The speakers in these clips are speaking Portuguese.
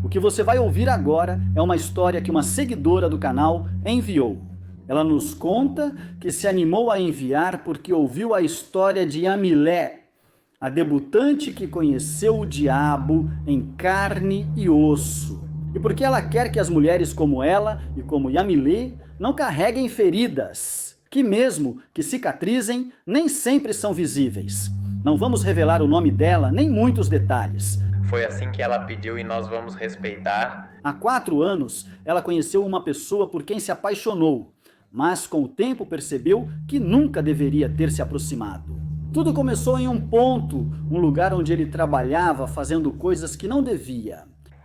O que você vai ouvir agora é uma história que uma seguidora do canal enviou. Ela nos conta que se animou a enviar porque ouviu a história de Yamilé, a debutante que conheceu o diabo em carne e osso. E porque ela quer que as mulheres como ela e como Yamilé não carreguem feridas, que mesmo que cicatrizem, nem sempre são visíveis. Não vamos revelar o nome dela, nem muitos detalhes. Foi assim que ela pediu e nós vamos respeitar. Há 4 anos, ela conheceu uma pessoa por quem se apaixonou, mas com o tempo percebeu que nunca deveria ter se aproximado. Tudo começou em um ponto, um lugar onde ele trabalhava fazendo coisas que não devia.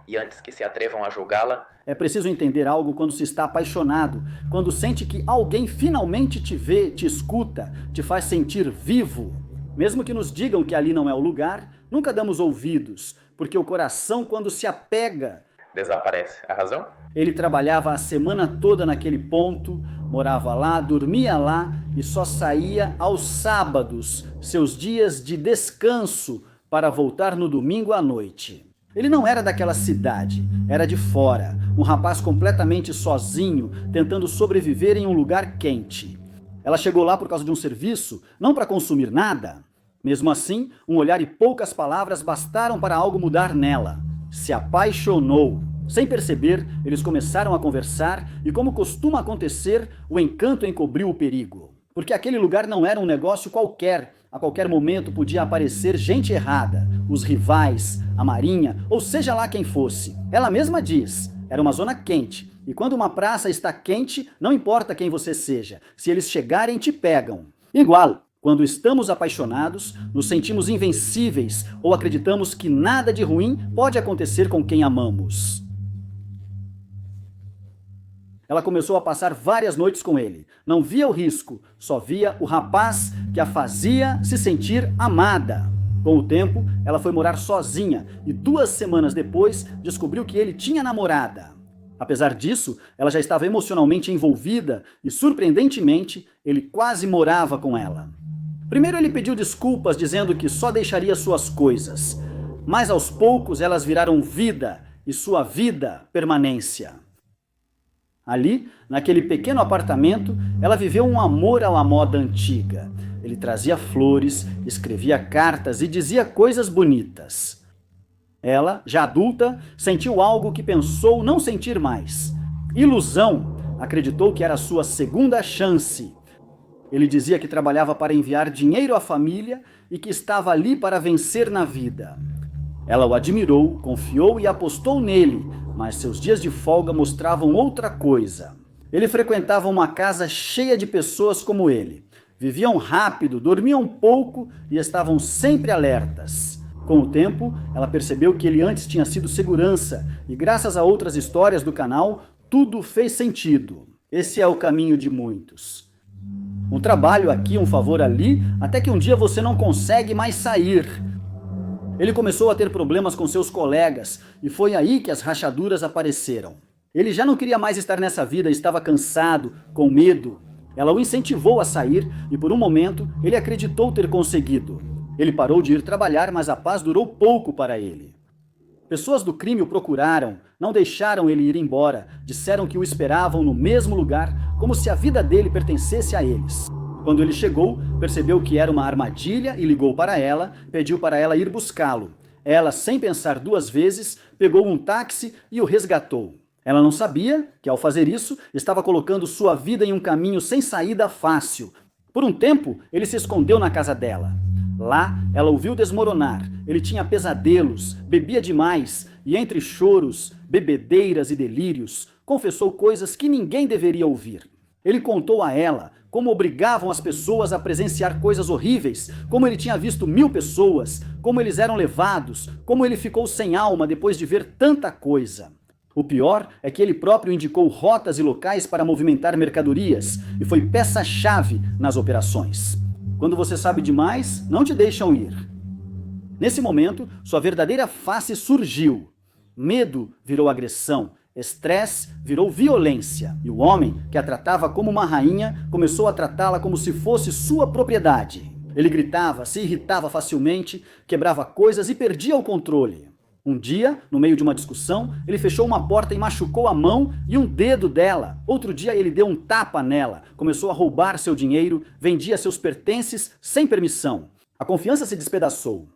E antes que se atrevam a julgá-la, é preciso entender algo quando se está apaixonado, quando sente que alguém finalmente te vê, te escuta, te faz sentir vivo. Mesmo que nos digam que ali não é o lugar, nunca damos ouvidos, porque o coração, quando se apega, desaparece. A razão? Ele trabalhava a semana toda naquele ponto, morava lá, dormia lá e só saía aos sábados, seus dias de descanso, para voltar no domingo à noite. Ele não era daquela cidade, era de fora, um rapaz completamente sozinho, tentando sobreviver em um lugar quente. Ela chegou lá por causa de um serviço, não para consumir nada. Mesmo assim, um olhar e poucas palavras bastaram para algo mudar nela. Se apaixonou. Sem perceber, eles começaram a conversar e, como costuma acontecer, o encanto encobriu o perigo. Porque aquele lugar não era um negócio qualquer. A qualquer momento podia aparecer gente errada, os rivais, a marinha, ou seja lá quem fosse. Ela mesma diz, era uma zona quente, e quando uma praça está quente, não importa quem você seja, se eles chegarem te pegam. Igual, quando estamos apaixonados, nos sentimos invencíveis ou acreditamos que nada de ruim pode acontecer com quem amamos. Ela começou a passar várias noites com ele. Não via o risco, só via o rapaz que a fazia se sentir amada. Com o tempo, ela foi morar sozinha e 2 semanas depois descobriu que ele tinha namorada. Apesar disso, ela já estava emocionalmente envolvida e, surpreendentemente, ele quase morava com ela. Primeiro ele pediu desculpas dizendo que só deixaria suas coisas, mas aos poucos elas viraram vida e sua vida permanência. Ali, naquele pequeno apartamento, ela viveu um amor à moda antiga. Ele trazia flores, escrevia cartas e dizia coisas bonitas. Ela, já adulta, sentiu algo que pensou não sentir mais. Ilusão, acreditou que era sua segunda chance. Ele dizia que trabalhava para enviar dinheiro à família e que estava ali para vencer na vida. Ela o admirou, confiou e apostou nele, mas seus dias de folga mostravam outra coisa. Ele frequentava uma casa cheia de pessoas como ele. Viviam rápido, dormiam pouco e estavam sempre alertas. Com o tempo, ela percebeu que ele antes tinha sido segurança e, graças a outras histórias do canal, tudo fez sentido. Esse é o caminho de muitos. Um trabalho aqui, um favor ali, até que um dia você não consegue mais sair. Ele começou a ter problemas com seus colegas e foi aí que as rachaduras apareceram. Ele já não queria mais estar nessa vida, estava cansado, com medo. Ela o incentivou a sair e por um momento ele acreditou ter conseguido. Ele parou de ir trabalhar, mas a paz durou pouco para ele. Pessoas do crime o procuraram, não deixaram ele ir embora, disseram que o esperavam no mesmo lugar, como se a vida dele pertencesse a eles. Quando ele chegou, percebeu que era uma armadilha e ligou para ela, pediu para ela ir buscá-lo. Ela, sem pensar 2 vezes, pegou um táxi e o resgatou. Ela não sabia que, ao fazer isso, estava colocando sua vida em um caminho sem saída fácil. Por um tempo, ele se escondeu na casa dela. Lá, ela o viu desmoronar. Ele tinha pesadelos, bebia demais e, entre choros, bebedeiras e delírios, confessou coisas que ninguém deveria ouvir. Ele contou a ela como obrigavam as pessoas a presenciar coisas horríveis, como ele tinha visto 1000 pessoas, como eles eram levados, como ele ficou sem alma depois de ver tanta coisa. O pior é que ele próprio indicou rotas e locais para movimentar mercadorias e foi peça-chave nas operações. Quando você sabe demais, não te deixam ir. Nesse momento, sua verdadeira face surgiu. Medo virou agressão, estresse virou violência. E o homem, que a tratava como uma rainha, começou a tratá-la como se fosse sua propriedade. Ele gritava, se irritava facilmente, quebrava coisas e perdia o controle. Um dia, no meio de uma discussão, ele fechou uma porta e machucou a mão e um dedo dela. Outro dia ele deu um tapa nela, começou a roubar seu dinheiro, vendia seus pertences sem permissão. A confiança se despedaçou.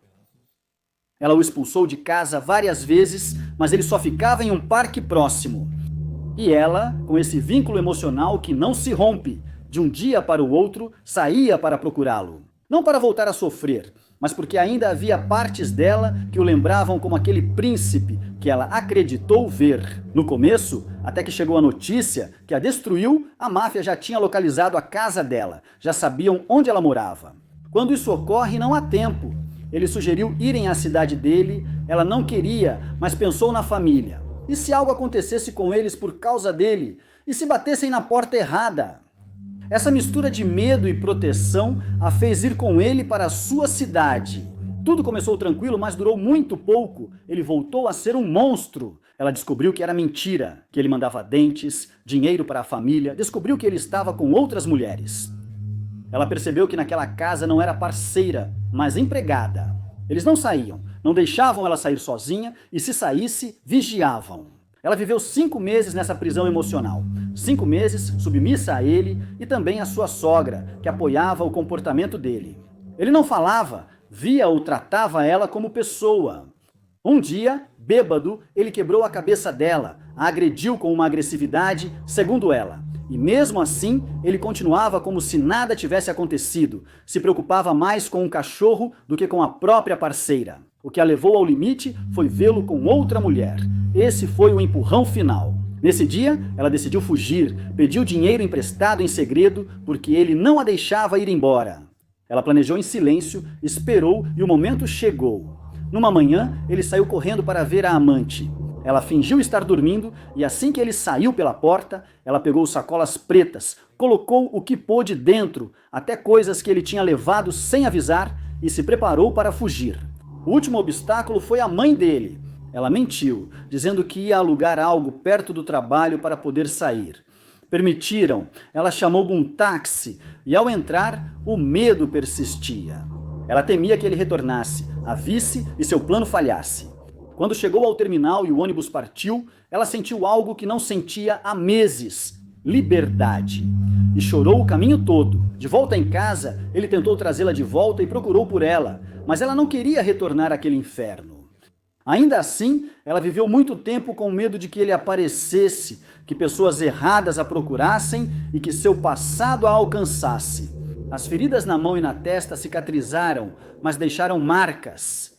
Ela o expulsou de casa várias vezes, mas ele só ficava em um parque próximo. E ela, com esse vínculo emocional que não se rompe, de um dia para o outro, saía para procurá-lo. Não para voltar a sofrer, mas porque ainda havia partes dela que o lembravam como aquele príncipe que ela acreditou ver. No começo, até que chegou a notícia que a destruiu, a máfia já tinha localizado a casa dela, já sabiam onde ela morava. Quando isso ocorre, não há tempo. Ele sugeriu irem à cidade dele, ela não queria, mas pensou na família. E se algo acontecesse com eles por causa dele? E se batessem na porta errada? Essa mistura de medo e proteção a fez ir com ele para a sua cidade. Tudo começou tranquilo, mas durou muito pouco. Ele voltou a ser um monstro. Ela descobriu que era mentira, que ele mandava dentes, dinheiro para a família, descobriu que ele estava com outras mulheres. Ela percebeu que naquela casa não era parceira, mas empregada. Eles não saíam, não deixavam ela sair sozinha e, se saísse, vigiavam. Ela viveu 5 meses nessa prisão emocional. 5 meses submissa a ele e também à sua sogra, que apoiava o comportamento dele. Ele não falava, via ou tratava ela como pessoa. Um dia, bêbado, ele quebrou a cabeça dela, a agrediu com uma agressividade, segundo ela. E mesmo assim, ele continuava como se nada tivesse acontecido. Se preocupava mais com um cachorro do que com a própria parceira. O que a levou ao limite foi vê-lo com outra mulher. Esse foi o empurrão final. Nesse dia, ela decidiu fugir, pediu dinheiro emprestado em segredo porque ele não a deixava ir embora. Ela planejou em silêncio, esperou e o momento chegou. Numa manhã, ele saiu correndo para ver a amante. Ela fingiu estar dormindo e assim que ele saiu pela porta, ela pegou sacolas pretas, colocou o que pôde dentro, até coisas que ele tinha levado sem avisar, e se preparou para fugir. O último obstáculo foi a mãe dele. Ela mentiu, dizendo que ia alugar algo perto do trabalho para poder sair. Permitiram, ela chamou um táxi e ao entrar, o medo persistia. Ela temia que ele retornasse, a visse e seu plano falhasse. Quando chegou ao terminal e o ônibus partiu, ela sentiu algo que não sentia há meses: liberdade. E chorou o caminho todo. De volta em casa, ele tentou trazê-la de volta e procurou por ela, mas ela não queria retornar àquele inferno. Ainda assim, ela viveu muito tempo com medo de que ele aparecesse, que pessoas erradas a procurassem e que seu passado a alcançasse. As feridas na mão e na testa cicatrizaram, mas deixaram marcas.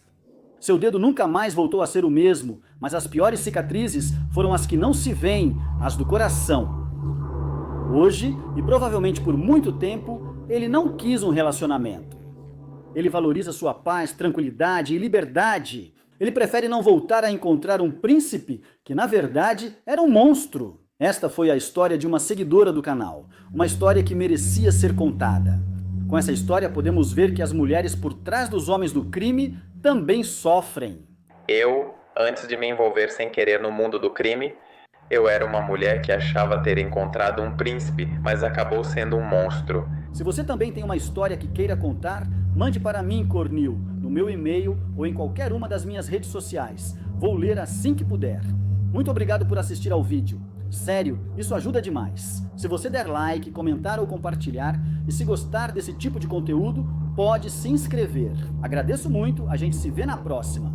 Seu dedo nunca mais voltou a ser o mesmo, mas as piores cicatrizes foram as que não se veem, as do coração. Hoje, e provavelmente por muito tempo, ele não quis um relacionamento. Ele valoriza sua paz, tranquilidade e liberdade. Ele prefere não voltar a encontrar um príncipe que, na verdade, era um monstro. Esta foi a história de uma seguidora do canal, uma história que merecia ser contada. Com essa história podemos ver que as mulheres por trás dos homens do crime também sofrem. Eu, antes de me envolver sem querer no mundo do crime, eu era uma mulher que achava ter encontrado um príncipe, mas acabou sendo um monstro. Se você também tem uma história que queira contar, mande para mim, Cornil, no meu e-mail ou em qualquer uma das minhas redes sociais. Vou ler assim que puder. Muito obrigado por assistir ao vídeo. Sério, isso ajuda demais. Se você der like, comentar ou compartilhar, e se gostar desse tipo de conteúdo, pode se inscrever. Agradeço muito, a gente se vê na próxima.